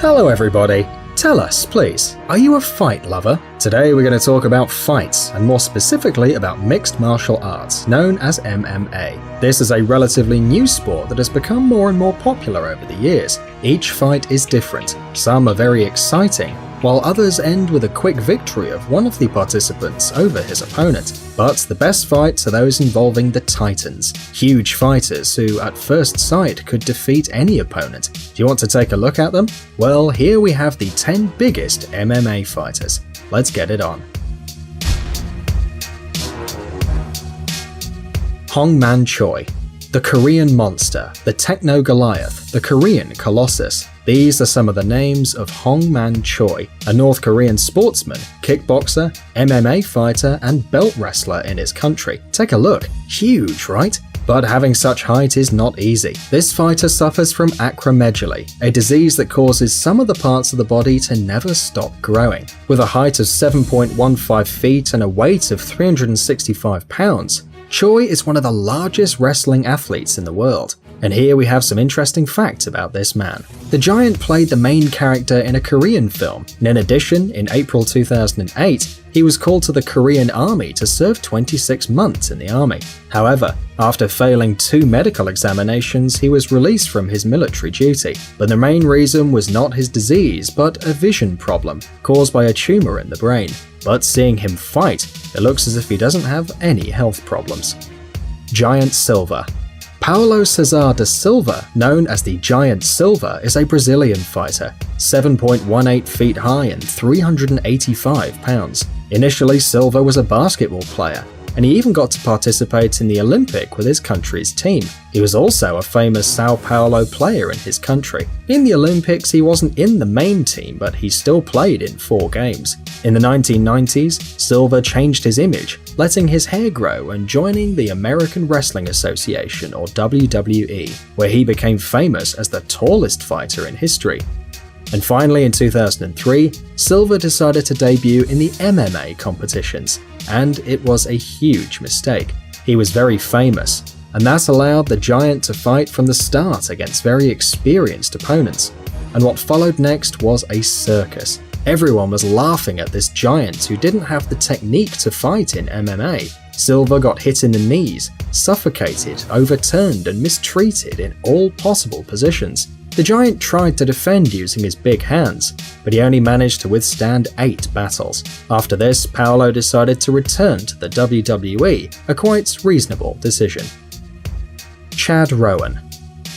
Hello everybody! Tell us, please, are you a fight lover? Today we're going to talk about fights, and more specifically about mixed martial arts, known as MMA. This is a relatively new sport that has become more and more popular over the years. Each fight is different, some are very exciting, while others end with a quick victory of one of the participants over his opponent. But the best fights are those involving the Titans, huge fighters who at first sight could defeat any opponent. Do you want to take a look at them? Well, here we have the 10 biggest MMA fighters. Let's get it on. Hong-Man Choi, the Korean Monster, the Techno Goliath, the Korean Colossus. These are some of the names of Hong-Man Choi, a North Korean sportsman, kickboxer, MMA fighter, and belt wrestler in his country. Take a look, huge, right? But having such height is not easy. This fighter suffers from acromegaly, a disease that causes some of the parts of the body to never stop growing. With a height of 7.15 feet and a weight of 365 pounds, Choi is one of the largest wrestling athletes in the world. And here we have some interesting facts about this man. The giant played the main character in a Korean film, and in addition, in April 2008, he was called to the Korean army to serve 26 months in the army. However, after failing 2 medical examinations, he was released from his military duty. But the main reason was not his disease, but a vision problem caused by a tumor in the brain. But seeing him fight, it looks as if he doesn't have any health problems. Giant Silva. Paulo Cesar da Silva, known as the Giant Silva, is a Brazilian fighter, 7.18 feet high and 385 pounds. Initially, Silva was a basketball player, and he even got to participate in the Olympic with his country's team. He was also a famous Sao Paulo player in his country. In the Olympics, he wasn't in the main team, but he still played in 4 games. In the 1990s, Silva changed his image, letting his hair grow and joining the American Wrestling Association, or WWE, where he became famous as the tallest fighter in history. And finally, in 2003, Silva decided to debut in the MMA competitions, and it was a huge mistake. He was very famous, and that allowed the Giant to fight from the start against very experienced opponents. And what followed next was a circus. Everyone was laughing at this Giant who didn't have the technique to fight in MMA. Silva got hit in the knees, suffocated, overturned, and mistreated in all possible positions. The Giant tried to defend using his big hands, but he only managed to withstand 8 battles. After this, Paulo decided to return to the WWE, a quite reasonable decision. Chad Rowan.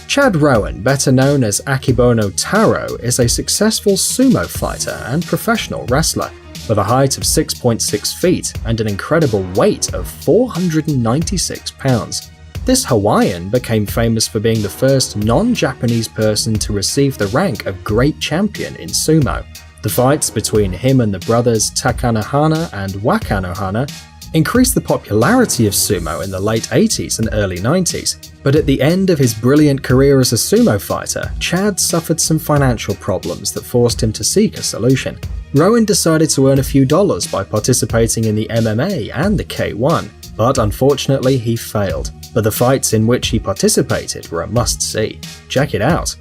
Chad Rowan, better known as Akebono Taro, is a successful sumo fighter and professional wrestler, with a height of 6.6 feet and an incredible weight of 496 pounds. This Hawaiian became famous for being the first non-Japanese person to receive the rank of Great Champion in sumo. The fights between him and the brothers Takanohana and Wakanohana increased the popularity of sumo in the late 80s and early 90s, but at the end of his brilliant career as a sumo fighter, Chad suffered some financial problems that forced him to seek a solution. Rowan decided to earn a few dollars by participating in the MMA and the K1, but unfortunately he failed. But the fights in which he participated were a must-see. Check it out.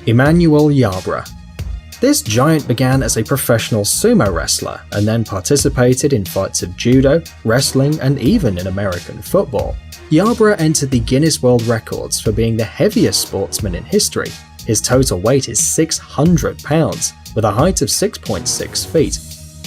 Emmanuel Yarbrough. This giant began as a professional sumo wrestler and then participated in fights of judo, wrestling, and even in American football. Yarbrough entered the Guinness World Records for being the heaviest sportsman in history. His total weight is 600 pounds, with a height of 6.6 feet.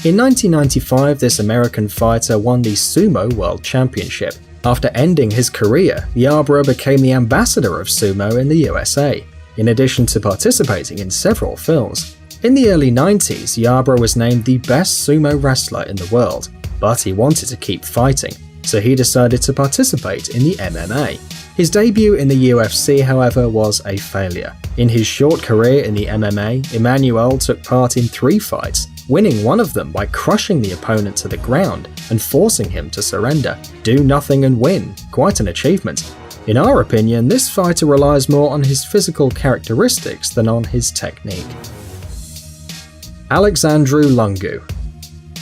In 1995, this American fighter won the Sumo World Championship. After ending his career, Yarbrough became the ambassador of sumo in the USA, in addition to participating in several films. In the early 90s, Yarbrough was named the best sumo wrestler in the world, but he wanted to keep fighting, so he decided to participate in the MMA. His debut in the UFC, however, was a failure. In his short career in the MMA, Emmanuel took part in 3 fights, winning one of them by crushing the opponent to the ground and forcing him to surrender. Do nothing and win, quite an achievement. In our opinion, this fighter relies more on his physical characteristics than on his technique. Alexandru Lungu.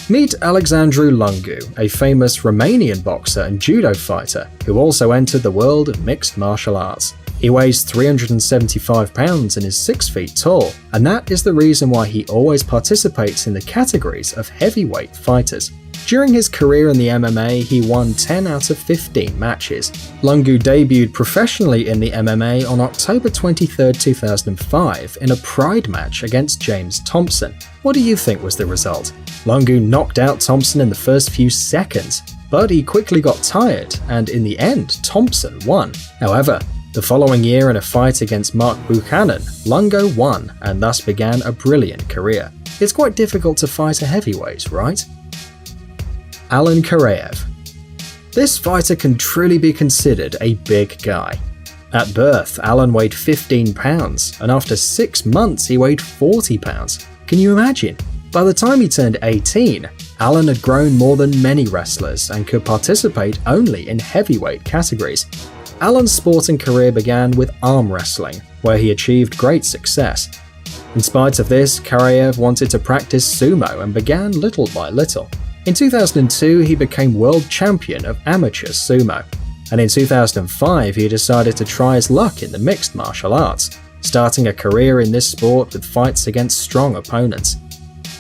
Meet Alexandru Lungu, a famous Romanian boxer and judo fighter who also entered the world of mixed martial arts. He weighs 375 pounds and is 6 feet tall, and that is the reason why he always participates in the categories of heavyweight fighters. During his career in the MMA, he won 10 out of 15 matches. Lungu debuted professionally in the MMA on October 23, 2005 in a Pride match against James Thompson. What do you think was the result? Lungu knocked out Thompson in the first few seconds, but he quickly got tired, and in the end, Thompson won. However, the following year in a fight against Mark Buchanan, Lungu won and thus began a brilliant career. It's quite difficult to fight a heavyweight, right? Alen Karaev. This fighter can truly be considered a big guy. At birth, Alen weighed 15 pounds, and after 6 months he weighed 40 pounds. Can you imagine? By the time he turned 18, Alen had grown more than many wrestlers and could participate only in heavyweight categories. Alen's sporting career began with arm wrestling, where he achieved great success. In spite of this, Karaev wanted to practice sumo and began little by little. In 2002, he became world champion of amateur sumo, and in 2005 he decided to try his luck in the mixed martial arts, starting a career in this sport with fights against strong opponents.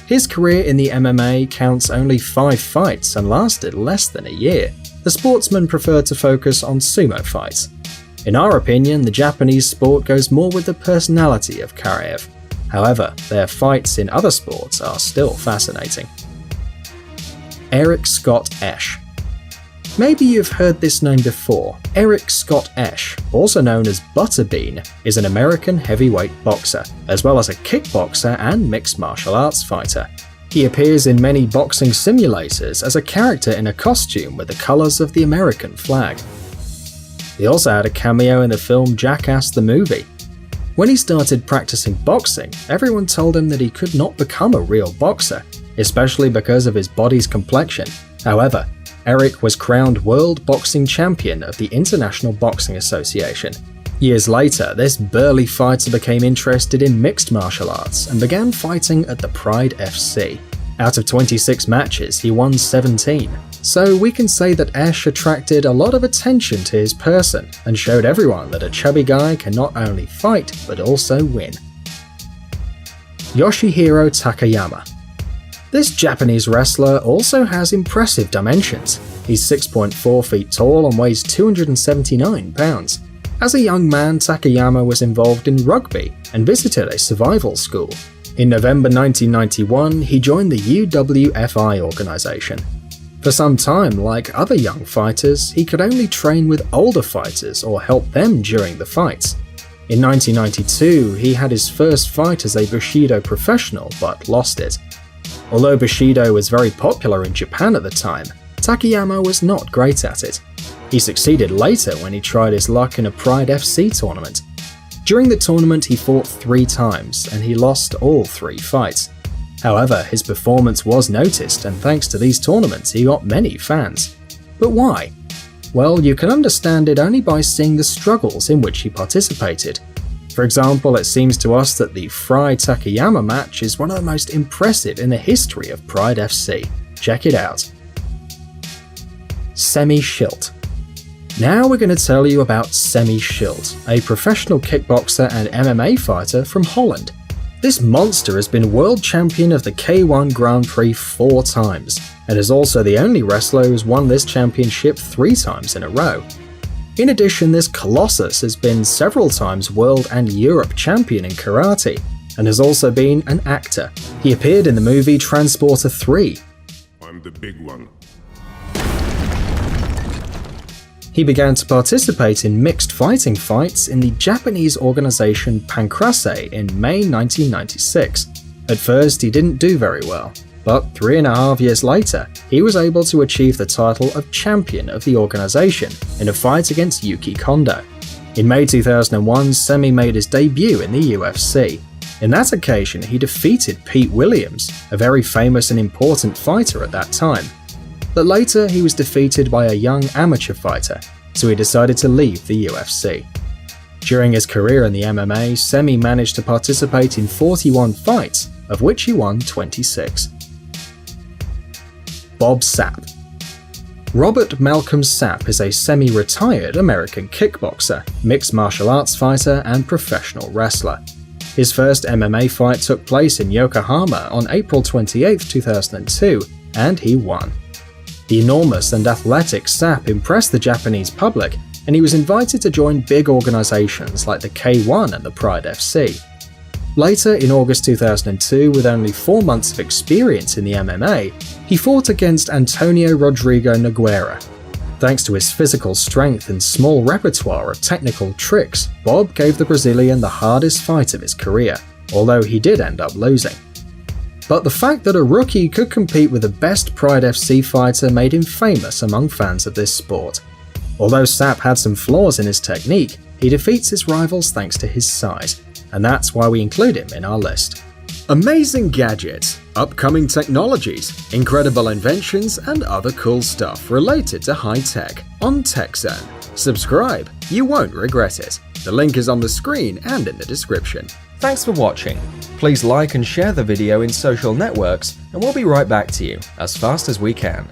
His career in the MMA counts only 5 fights and lasted less than a year. The sportsman preferred to focus on sumo fights. In our opinion, the Japanese sport goes more with the personality of Karaev. However, their fights in other sports are still fascinating. Eric Scott Esch. Maybe you've heard this name before. Eric Scott Esch, also known as Butterbean, is an American heavyweight boxer, as well as a kickboxer and mixed martial arts fighter. He appears in many boxing simulators as a character in a costume with the colors of the American flag. He also had a cameo in the film Jackass the Movie. When he started practicing boxing, everyone told him that he could not become a real boxer, especially because of his body's complexion. However, Eric was crowned World Boxing Champion of the International Boxing Association. Years later, this burly fighter became interested in mixed martial arts and began fighting at the Pride FC. Out of 26 matches, he won 17. So we can say that Esch attracted a lot of attention to his person and showed everyone that a chubby guy can not only fight but also win. Yoshihiro Takayama. This Japanese wrestler also has impressive dimensions. He's 6.4 feet tall and weighs 279 pounds. As a young man, Takayama was involved in rugby and visited a survival school. In November 1991, he joined the UWFI organization. For some time, like other young fighters, he could only train with older fighters or help them during the fights. In 1992, he had his first fight as a Bushido professional but lost it. Although Bushido was very popular in Japan at the time, Takayama was not great at it. He succeeded later when he tried his luck in a Pride FC tournament. During the tournament he fought 3 times and he lost all 3 fights. However, his performance was noticed and thanks to these tournaments he got many fans. But why? Well, you can understand it only by seeing the struggles in which he participated. For example, it seems to us that the Fry Takayama match is one of the most impressive in the history of Pride FC. Check it out. Semmy Schilt. Now we're going to tell you about Semmy Schilt, a professional kickboxer and MMA fighter from Holland. This monster has been world champion of the K1 Grand Prix 4 times, and is also the only wrestler who's won this championship 3 times in a row. In addition, this Colossus has been several times world and Europe champion in karate, and has also been an actor. He appeared in the movie Transporter 3. I'm the big one. He began to participate in mixed fighting fights in the Japanese organization Pancrase in May 1996. At first, he didn't do very well, but 3.5 years later, he was able to achieve the title of champion of the organization in a fight against Yuki Kondo. In May 2001, Semmy made his debut in the UFC. In that occasion, he defeated Pete Williams, a very famous and important fighter at that time. But later he was defeated by a young amateur fighter, so he decided to leave the UFC. During his career in the MMA, Semmy managed to participate in 41 fights, of which he won 26. Bob Sapp. Robert Malcolm Sapp is a semi-retired American kickboxer, mixed martial arts fighter, and professional wrestler. His first MMA fight took place in Yokohama on April 28, 2002, and he won. The enormous and athletic Sapp impressed the Japanese public, and he was invited to join big organizations like the K1 and the Pride FC. Later, in August 2002, with only 4 months of experience in the MMA, he fought against Antonio Rodrigo Nogueira. Thanks to his physical strength and small repertoire of technical tricks, Bob gave the Brazilian the hardest fight of his career, although he did end up losing. But the fact that a rookie could compete with the best Pride FC fighter made him famous among fans of this sport. Although Sapp had some flaws in his technique, he defeats his rivals thanks to his size, and that's why we include him in our list. Amazing gadgets, upcoming technologies, incredible inventions, and other cool stuff related to high tech on TechZone. Subscribe, you won't regret it. The link is on the screen and in the description. Thanks for watching. Please like and share the video in social networks, and we'll be right back to you as fast as we can.